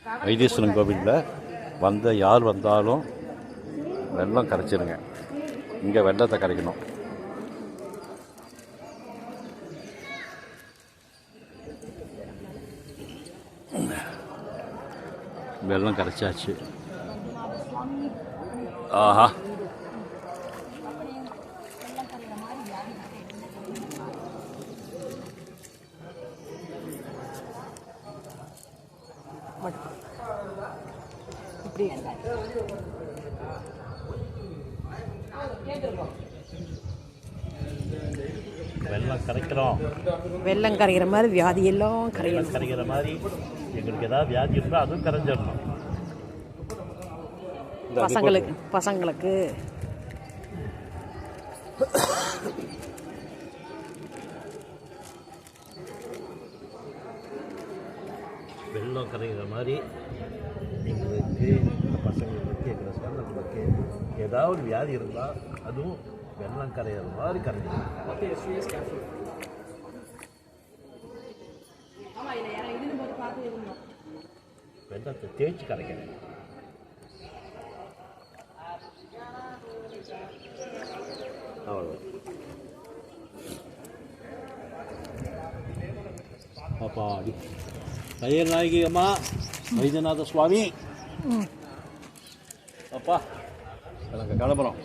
வைத்தீஸ்வரன் கோவிலில் யார் வந்தாலும் வெல்லம் கரைச்சிருங்க. இங்கே வெள்ளத்தை கரைக்கணும். வெல்லம் கரைச்சாச்சு. ஆஹா, வெள்ளம் கரைக்கிறோம். வெள்ளம் கரைகிற மாதிரி வியாதியெல்லாம் கரைகிற மாதிரி எங்களுக்கு ஏதாவது வியாதி இருந்தால் அதுவும் கரைஞ்சிடணும். பசங்களுக்கு வெள்ளம் கரைகிற மாதிரி எங்களுக்கு, பசங்களுக்கு, எங்களை சொந்தங்களுக்கு ஏதாவது வியாதி இருந்தால் அதுவும் வெள்ளம் கரைகிற மாதிரி கரைஞ்சிடும். வெள்ளத்தை தேய்ச்சி கரைக்கிறேன். அவ்வளோ அப்பாடி. தையல் நாயகி அம்மா வைத்தியநாத சுவாமி அப்பா, கிளம்புறோம்.